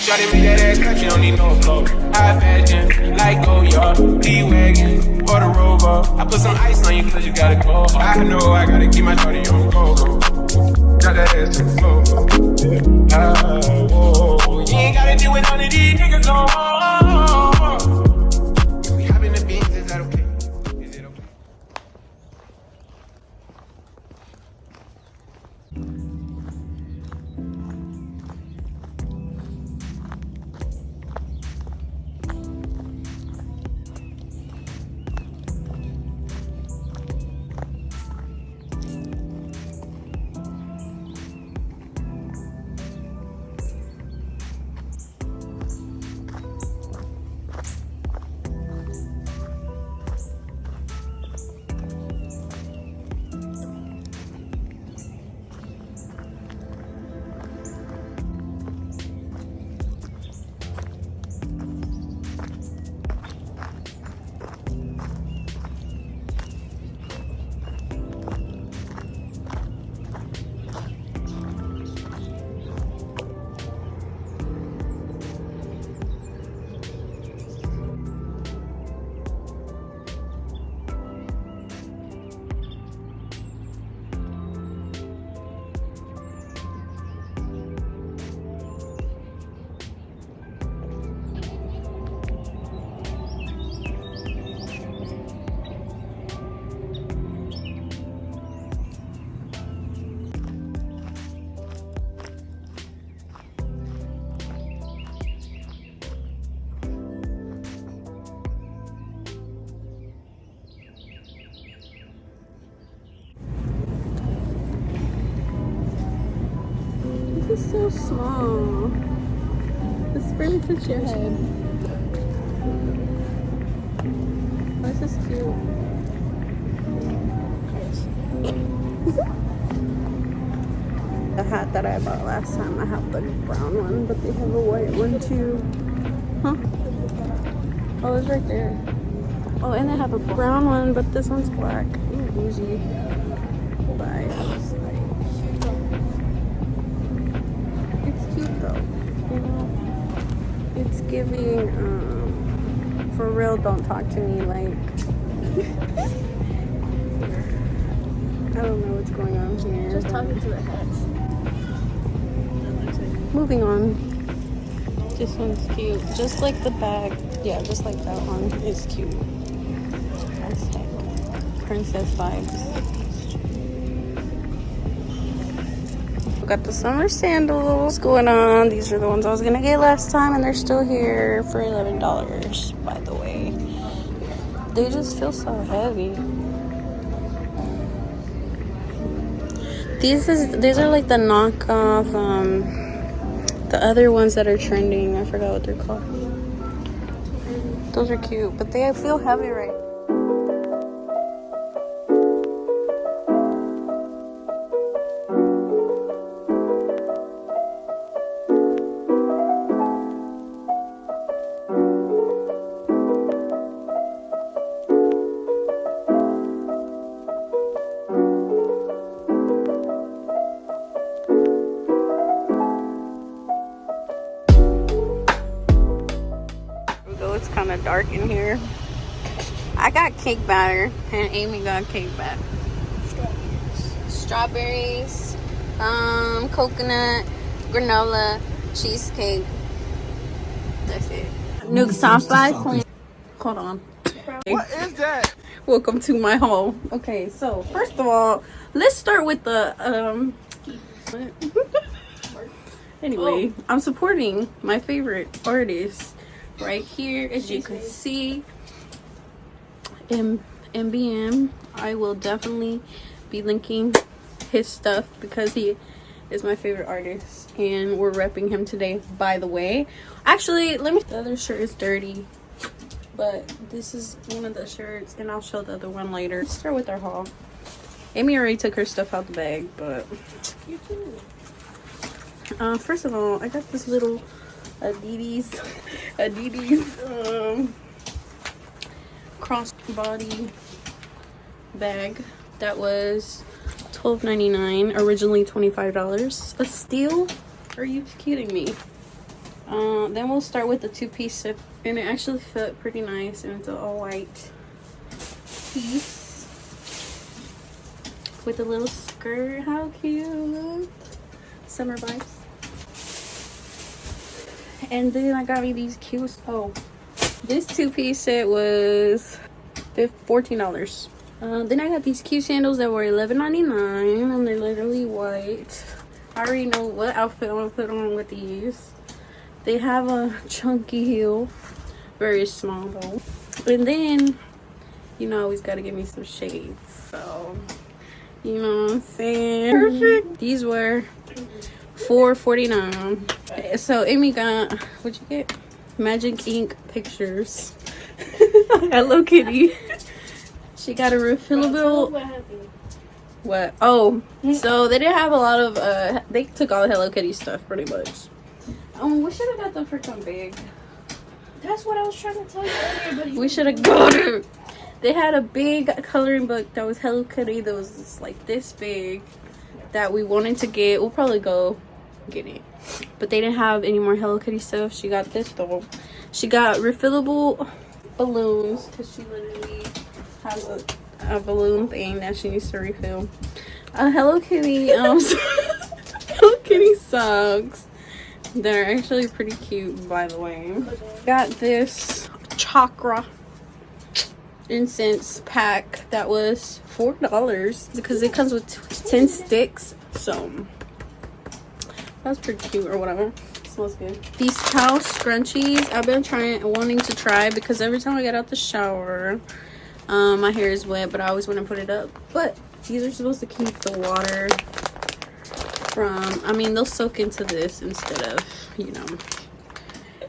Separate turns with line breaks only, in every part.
Shawty make that ass clap, you don't need no flow. High fashion, like Goya, D-Wagon, or the Rover. I put some ice on you cause you gotta go. I know I gotta keep my shawty on go. Drop that ass to the floor. Whoa. You ain't gotta deal with none of these niggas no more. If we hop in the beans, is that okay? Is it okay?
This is so small. This barely fits your head. This is cute. The hat that I bought last time, I have the brown one, but they have a white one too. Huh? Oh, it's right there. Oh, and they have a brown one, but this one's black. Ooh, bougie. Vibes. It's cute though, you know. It's giving, for real, don't talk to me, like, I don't know what's going on here.
Just talking to the hats.
Moving on. This one's cute. Just like the bag. Yeah, just like that one. It's cute. That's like princess vibes. We got the summer sandals going on. These are the ones I was gonna get last time, and they're still here for $11, by the way. They just feel so heavy. These are like the knockoff, the other ones that are trending. I forgot what they're called. Those are cute, but they feel heavy right now. It's kind of dark in here. I got cake batter and Amy got cake batter. Strawberries, coconut, granola, cheesecake. That's it. Nuke soft life. Hold on.
What is that?
Welcome to my home. Okay, so first of all, let's start with the anyway, I'm supporting my favorite artist right here, as you can see. MBM. I will definitely be linking his stuff because he is my favorite artist and we're repping him today, by the way. Actually, the other shirt is dirty, but this is one of the shirts and I'll show the other one later. Let's start with our haul. Amy already took her stuff out the bag, but you too. First of all, I got this little Adidas crossbody bag that was $12.99, originally $25. A steal? Are you kidding me? Then we'll start with the two-piece set, and it actually fit pretty nice, and it's an all-white piece with a little skirt. How cute! Summer vibes. And then I got me these cute. Oh, this two-piece set was $14. Then I got these cute sandals that were $11.99, and they're literally white. I already know what outfit I'm gonna put on with these. They have a chunky heel, very small though. And then, you know, I always gotta give me some shades. So, you know what I'm saying? Perfect. These were $4.49. So Amy got, what'd you get? Magic ink pictures. Hello Kitty. She got a refillable.
What happened?
What? Oh, so they didn't have a lot of. They took all the Hello Kitty stuff pretty much. We should have got the freaking big.
That's what I was trying to tell you earlier, but
We should have got it. They had a big coloring book that was Hello Kitty that was just like this big that we wanted to get. We'll probably go get it, but they didn't have any more Hello Kitty stuff. She got this though. She got refillable balloons because she literally has a balloon thing that she needs to refill. Hello Kitty Hello Kitty socks. They're actually pretty cute, by the way. Got this chakra incense pack that was $4 because it comes with 10 sticks. So that's pretty cute or whatever. Smells good. These house scrunchies I've been wanting to try because every time I get out the shower, my hair is wet, but I always want to put it up. But these are supposed to keep the water from, I mean, they'll soak into this instead of, you know.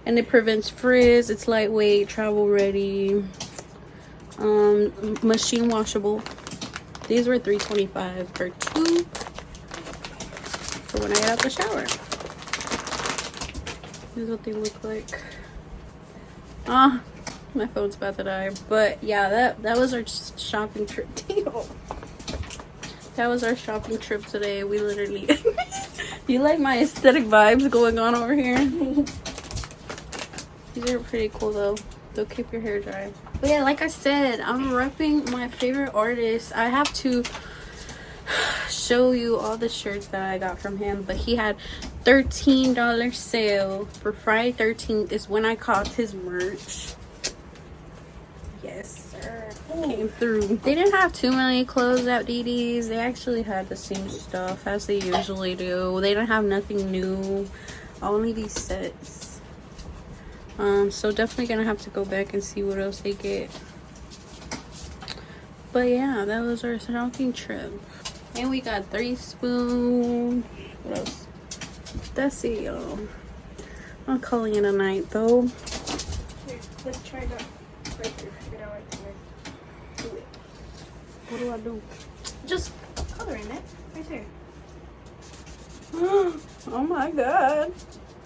And it prevents frizz. It's lightweight, travel ready, machine washable. These were $3.25 for 2 for when I get out the shower. This is what they look like. My phone's about to die. But yeah, that was our shopping trip. That was our shopping trip today. We literally you like my aesthetic vibes going on over here? These are pretty cool though. They'll keep your hair dry. But yeah, like I said, I'm repping my favorite artist. I have to show you all the shirts that I got from him, but he had $13 sale for Friday 13th is when I caught his merch. Yes sir, came through. They didn't have too many clothes at DD's. They actually had the same stuff as they usually do. They don't have nothing new, only these sets. So definitely gonna have to go back and see what else they get. But yeah, that was our shopping trip. And we got 3 spoons. What else? That's it, y'all. I'm calling it a night though.
Here, let's try that. Right there. Get out right there. Do it.
What do I do?
Just color in it. Right there.
Oh my god.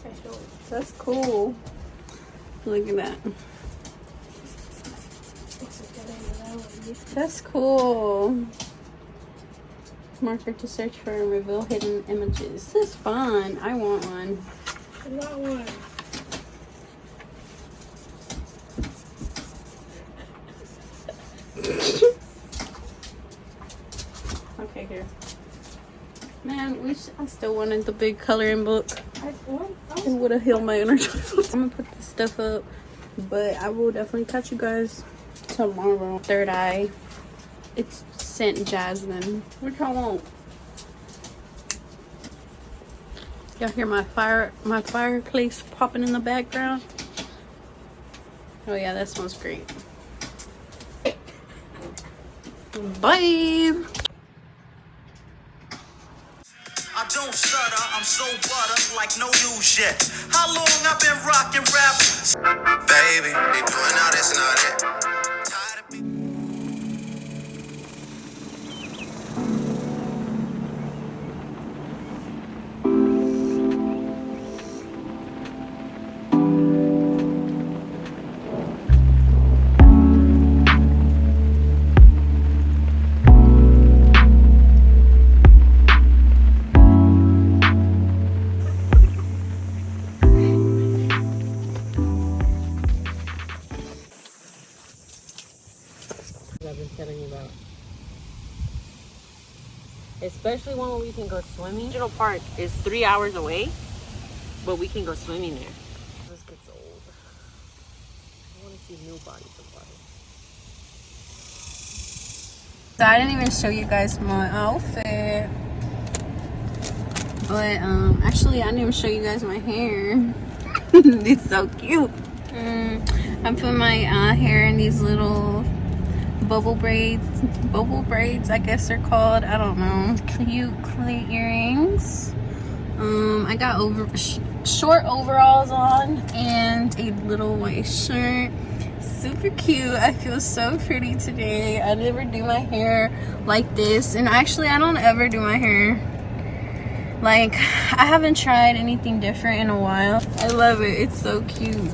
Okay, show it.
That's cool. Look at that. That's cool. Marker to search for and reveal hidden images. This is fun. I want one.
I want one.
Okay, here. Man, I still wanted the big coloring book. It would have healed my inner child. I'm gonna put this stuff up, but I will definitely catch you guys tomorrow. Third Eye. It's scent jasmine, which I want. Y'all hear my fireplace popping in the background? Oh yeah, that smells great. Bye.
I don't stutter, I'm so butter like no news yet. How long I've been rocking rap? Baby, they doing all this and all that. Tired of being
telling you about. Especially one where we can go swimming. Regional Park is 3 hours away, but we can go swimming there. This gets old. I want to see new bodies of water.
So I didn't even show you guys my outfit. But actually I didn't even show you guys my hair. It's so cute. I put my hair in these little bubble braids I guess they're called. I don't know. Cute earrings. I got short overalls on and a little white shirt. Super cute. I feel so pretty today. I never do my hair like this, and actually I don't ever do my hair like, I haven't tried anything different in a while. I love it. It's so cute.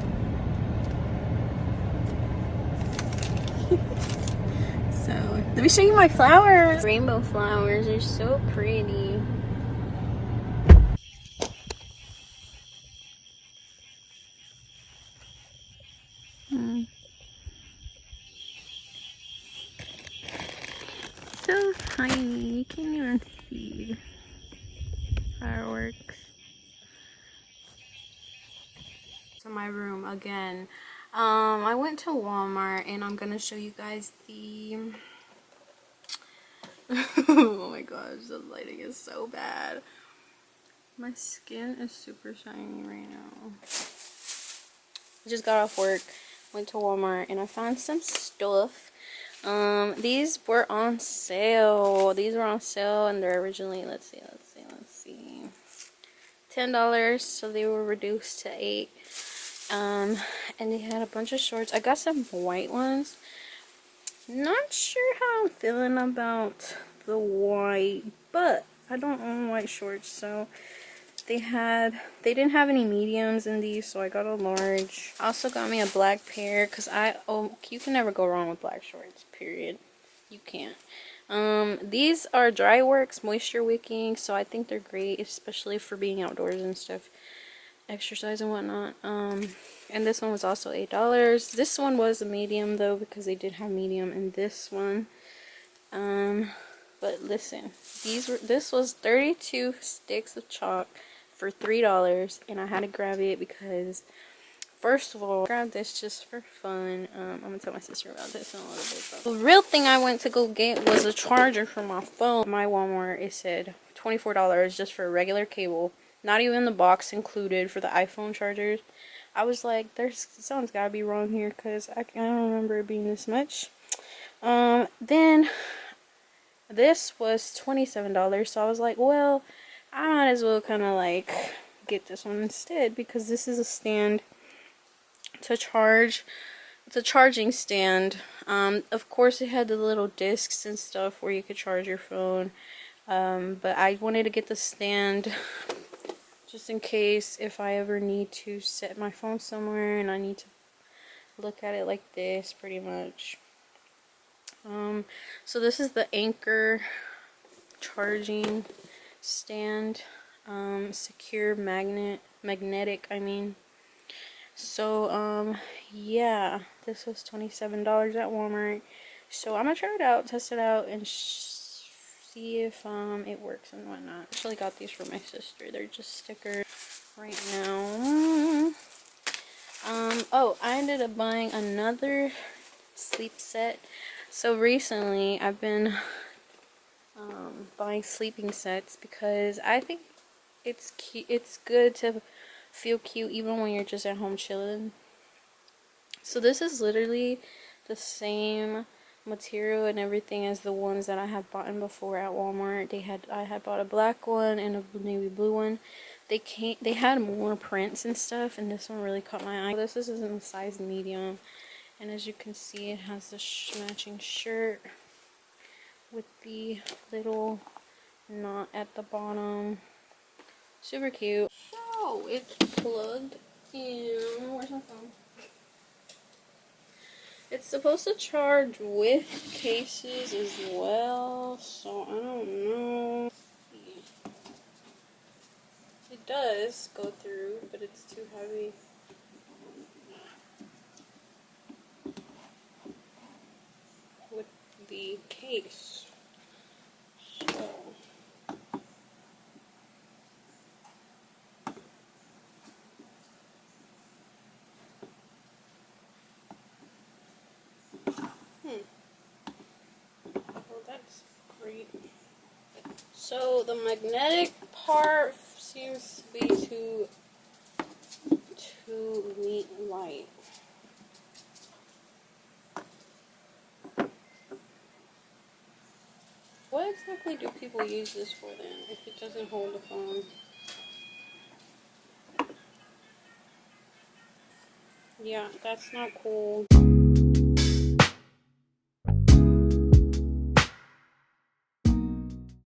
So let me show you my flowers. Rainbow flowers are so pretty. So tiny, you can't even see. Fireworks. To my room again. I went to Walmart and I'm gonna show you guys the oh my gosh, the lighting is so bad. My skin is super shiny right now. I just got off work, went to Walmart, and I found some stuff. These were on sale. These were on sale, and they're originally, let's see, $10, so they were reduced to $8. And they had a bunch of shorts. I got some white ones. Not sure how I'm feeling about the white, but I don't own white shorts, so they didn't have any mediums in these, so I got a large. I also got me a black pair because you can never go wrong with black shorts, period. You can't. These are Dryworks moisture wicking, so I think they're great, especially for being outdoors and stuff, exercise and whatnot. And this one was also $8. This one was a medium though, because they did have medium in this one. But listen, this was 32 sticks of chalk for $3, and I had to grab it because, first of all, I grabbed this just for fun. I'm gonna tell my sister about this in a little bit though. The real thing I went to go get was a charger for my phone. My Walmart, it said $24 just for a regular cable, not even the box included for the iPhone chargers. I was like, something's gotta be wrong here, because I don't remember it being this much. Then this was $27, so I was like, well, I might as well kind of like get this one instead, because this is a stand to charge. It's a charging stand. Of course it had the little discs and stuff where you could charge your phone, but I wanted to get the stand just in case if I ever need to set my phone somewhere and I need to look at it like this, pretty much. So this is the Anchor charging stand, secure magnetic, I mean. So yeah, this was $27 at Walmart. So I'm gonna try it out, test it out, and see if it works and whatnot. Actually got these for my sister. They're just stickers right now. Oh, I ended up buying another sleep set. So recently I've been buying sleeping sets because I think it's cute. It's good to feel cute even when you're just at home chilling. So this is literally the same material and everything as the ones that I have bought before at Walmart. I had bought a black one and a navy blue one. They had more prints and stuff, and this one really caught my eye. This is in a size medium, and as you can see, it has the matching shirt with the little knot at the bottom. Super cute. So it's plugged in. Where's my phone? It's supposed to charge with cases as well, so I don't know. It does go through, but it's too heavy. With the case. So well, that's great. So the magnetic part seems to be too light. What exactly do people use this for then, if it doesn't hold the phone? Yeah, that's not cool.